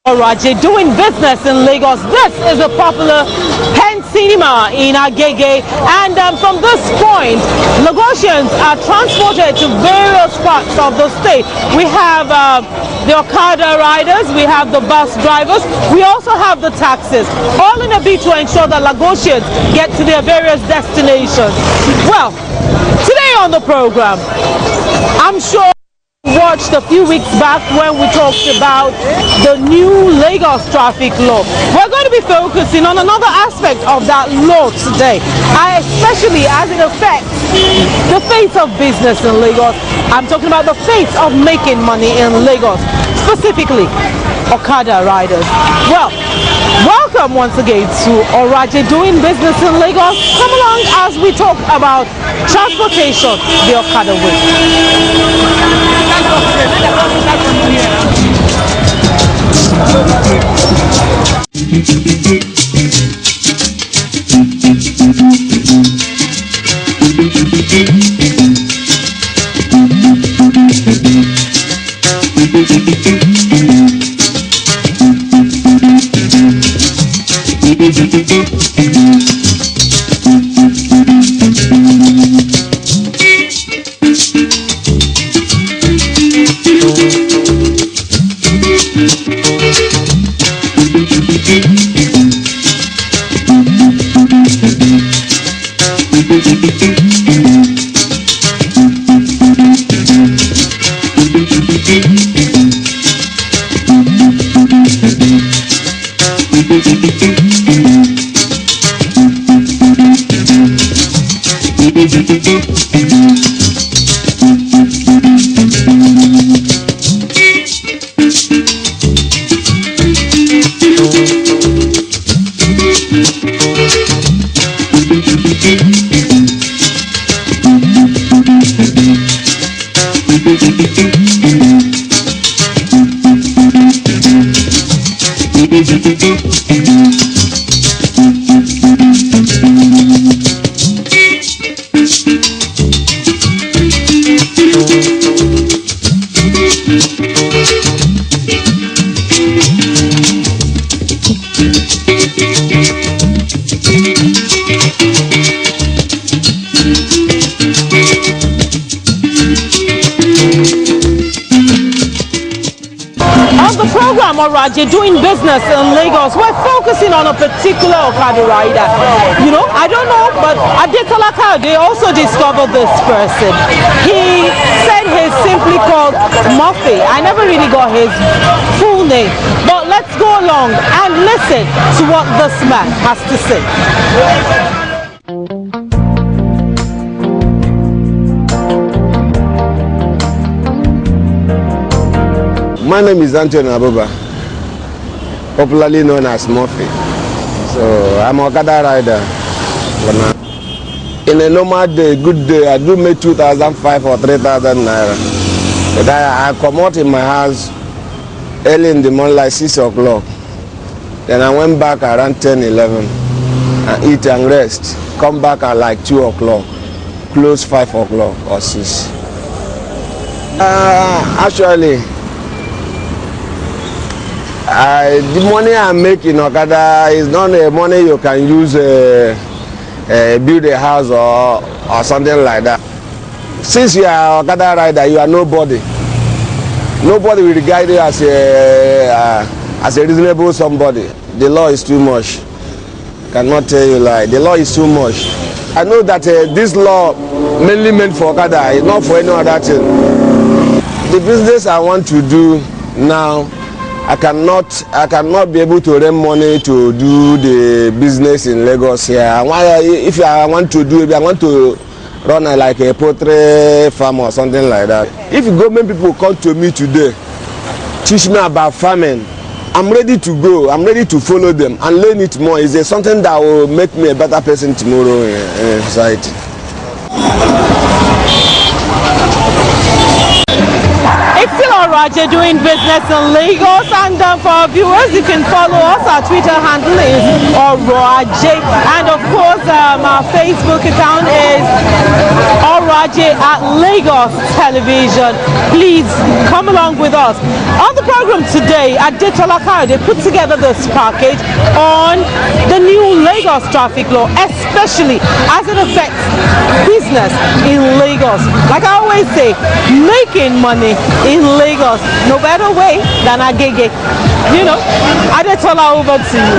Oraje doing business in Lagos. This is a popular Pen Cinema in Agege, and from this point, Lagosians are transported to various parts of the state. We have the Okada riders, we have the bus drivers, we also have the taxis, all in a bid to ensure that Lagosians get to their various destinations. Well, today on the program, I'm sure watched a few weeks back when we talked about the new Lagos traffic law. We're going to be focusing on another aspect of that law today, especially as it affects the face of business in Lagos. I'm talking about the face of making money in Lagos, specifically Okada riders. Well, welcome once again to Oraje doing business in Lagos. Come along as we talk about transportation the Okada way. Oraje doing business in Lagos. We're focusing on a particular Okada rider. You know, I don't know, but Adetola Kayode also discovered this person. He said he's simply called Murphy. I never really got his full name, but let's go along and listen to what this man has to say. My name is Anthony Abuba, popularly known as Murphy. So I'm an Okada rider. In a normal day, good day, I do make 2,500 or 3,000 naira. But I come out in my house early in the morning, like 6 o'clock. Then I went back around 10, 11 and eat and rest. Come back at like 2 o'clock, close 5 o'clock or 6. Actually, the money I make in Okada is not the money you can use build a house or something like that. Since you are Okada rider, you are nobody. Nobody will regard you as a reasonable somebody. The law is too much. Cannot tell you lie. The law is too much. I know that this law mainly meant for Okada, it's not for any other thing. The business I want to do now, I cannot be able to raise money to do the business in Lagos here. If I want to do it, I want to run like a poultry farm or something like that. If government people come to me today, teach me about farming, I'm ready to go. I'm ready to follow them and learn it more. Is there something that will make me a better person tomorrow in society? Oroaje doing business in Lagos, and for our viewers, you can follow us. Our Twitter handle is Oroaje, and of course our Facebook account is Oroaje at Lagos Television. Please come along with us. On the program today, Adetola Kayode put together this package on the new Lagos traffic law, especially as it affects business in Lagos. Like I always say, making money in Lagos, no better way than Agege. You know, Adetola, over to you.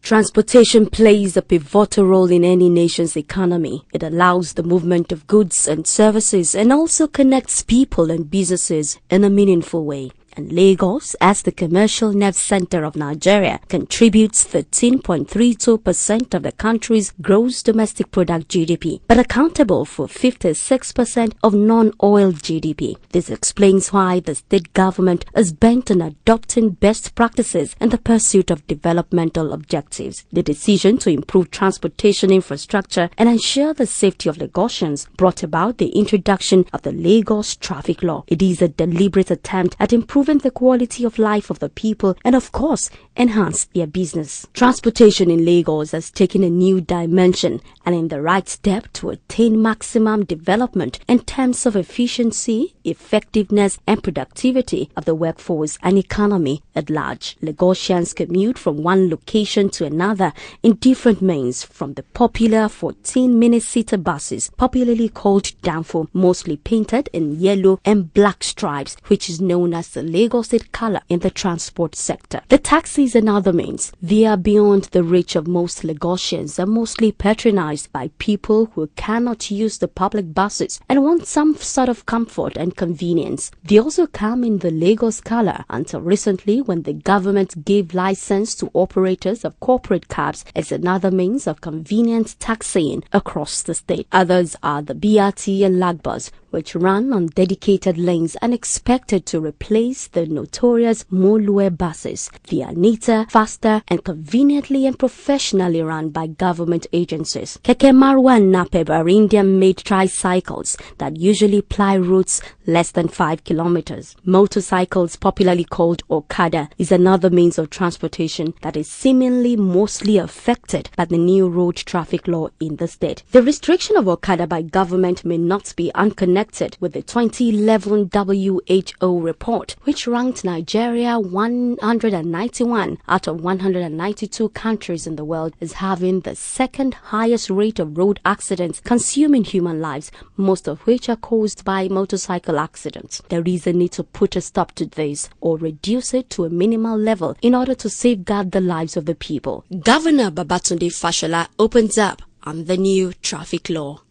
Transportation plays a pivotal role in any nation's economy. It allows the movement of goods and services and also connects people and businesses in a meaningful way. And Lagos, as the commercial nerve center of Nigeria, contributes 13.32% of the country's gross domestic product GDP, but accountable for 56% of non-oil GDP. This explains why the state government is bent on adopting best practices in the pursuit of developmental objectives. The decision to improve transportation infrastructure and ensure the safety of Lagosians brought about the introduction of the Lagos Traffic Law. It is a deliberate attempt at improving the quality of life of the people and, of course, enhance their business. Transportation in Lagos has taken a new dimension and in the right step to attain maximum development in terms of efficiency, effectiveness, and productivity of the workforce and economy at large. Lagosians commute from one location to another in different means, from the popular 14-minute seater buses, popularly called Danfo, mostly painted in yellow and black stripes, which is known as the Lagos State color in the transport sector. The taxis and other means, they are beyond the reach of most Lagosians and mostly patronized by people who cannot use the public buses and want some sort of comfort and convenience. They also come in the Lagos color until recently, when the government gave license to operators of corporate cabs as another means of convenient taxiing across the state. Others are the BRT and Lagbus, which run on dedicated lanes and expected to replace the notorious Molue buses. They are neater, faster, and conveniently and professionally run by government agencies. Keke Marwa and Napep are Indian-made tricycles that usually ply routes less than 5 kilometers. Motorcycles, popularly called Okada, is another means of transportation that is seemingly mostly affected by the new road traffic law in the state. The restriction of Okada by government may not be unconnected with the 2011 WHO report, which ranked Nigeria 191 out of 192 countries in the world as having the second highest rate of road accidents consuming human lives, most of which are caused by motorcycle accidents. There is a need to put a stop to this or reduce it to a minimal level in order to safeguard the lives of the people. Governor Babatunde Fashola opens up on the new traffic law.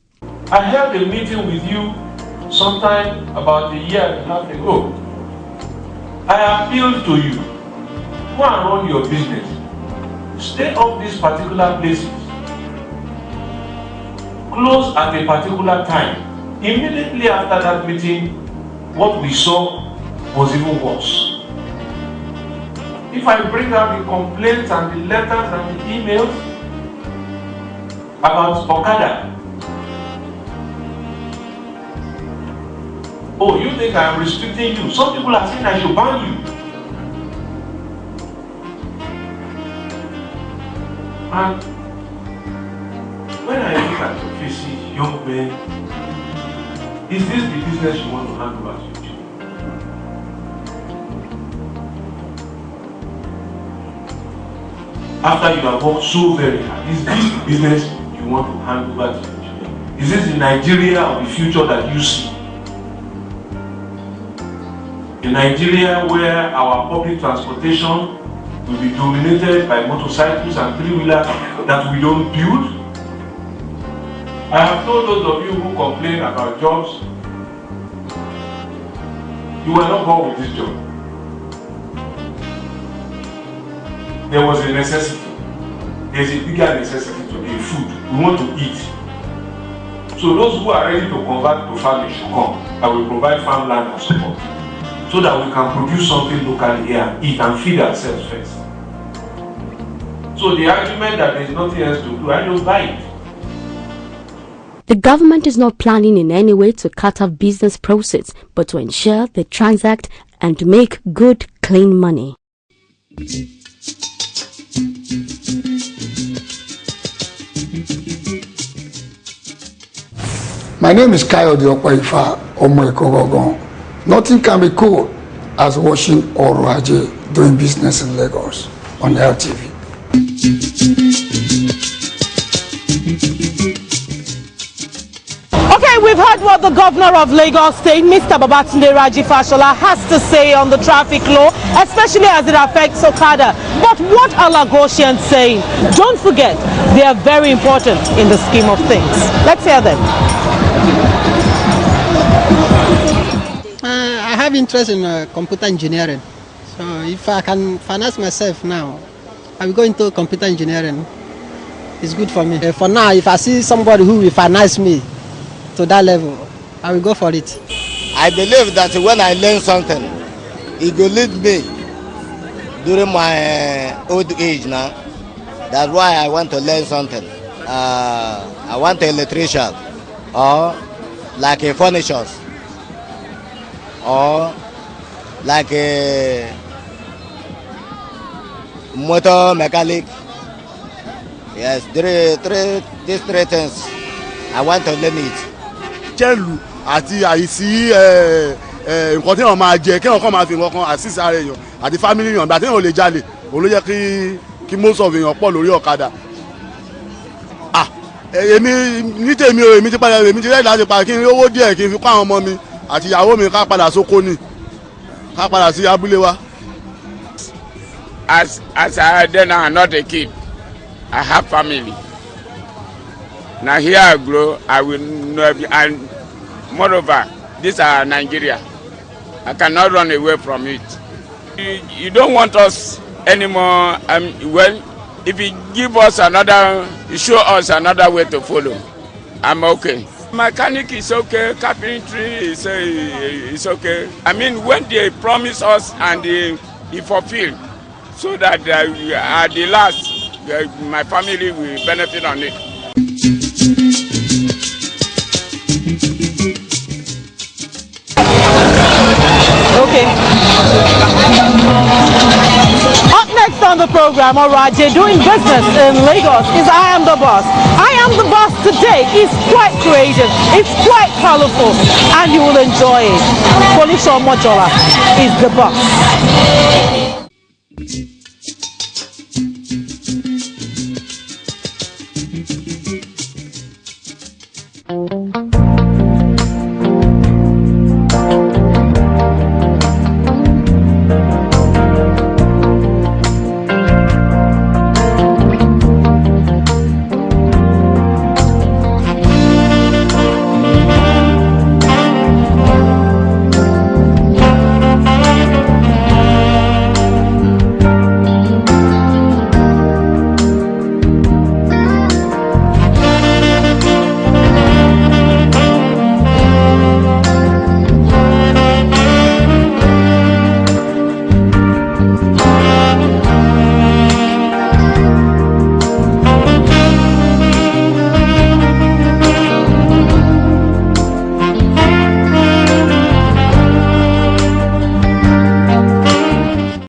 I held a meeting with you sometime about a year and a half ago. I appealed to you, go and run your business. Stay off these particular places. Close at a particular time. Immediately after that meeting, what we saw was even worse. If I bring out the complaints and the letters and the emails about Okada, oh, you think I'm restricting you? Some people are saying I should ban you. And when I look at your faces, young men, is this the business you want to handle as your children? After you have worked so very hard, is this the business you want to handle as your children? Is this the Nigeria of the future that you see? In Nigeria, where our public transportation will be dominated by motorcycles and three-wheelers that we don't build. I have told those of you who complain about jobs, you were not born with this job. There was a necessity. There's a bigger necessity today, food. We want to eat. So those who are ready to convert to farming should come. I will provide farmland and support, so that we can produce something locally here, eat and feed ourselves first. So the argument that there is nothing else to do, I don't buy it. The government is not planning in any way to cut off business proceeds, but to ensure they transact and make good, clean money. My name is Kayode Okwaifa Omoekogogon. Nothing can be cool as watching Oroaje doing business in Lagos on LTV. Okay, we've heard what the governor of Lagos State, Mr. Babatunde Raji Fashola, has to say on the traffic law, especially as it affects Okada. But what are Lagosians saying? Don't forget, they are very important in the scheme of things. Let's hear them. I have interest in computer engineering. So if I can finance myself now, I will go into computer engineering. It's good for me. For now, if I see somebody who will finance me to that level, I will go for it. I believe that when I learn something, it will lead me during my old age now. That's why I want to learn something. I want an electrician, or like a furniture, or like a motor mechanic. Yes, these three things. I want to learn it. Jẹ́lu àti àìsí nǹkan tí wọ́n máa jẹ kí wọ́n kàn máa fi nǹkan kan assist ara èèyàn àti family èèyàn gbà tí wọ́n lè jalè òun ló jẹ́ kí most of èèyàn pọ̀ lórí ọ̀kadà. Èmi ní tèmi o, èmi ti padà èmi ti rẹ́ẹ̀dì láti padà kí n rí owó díẹ̀ kí n fi kọ́ àwọn ọmọ mi àti ìyàwó mi ká padà sóko ni ká padà sí abúlé wa. As I then I'm not a kid, I have family. Now here I grow, I will know, and moreover, this is Nigeria. I cannot run away from it. You don't want us anymore. Well, if you give us another, you show us another way to follow, I'm okay. Mechanic is okay, carpentry is okay. I mean, when they promise us and they fulfill, so that at the last, my family will benefit on it. Okay. Up next on the program, Oroaje doing business in Lagos is I Am the Boss. I Am the Boss today is quite creative, it's quite colorful, and you will enjoy it. Folisha Omojola is the boss.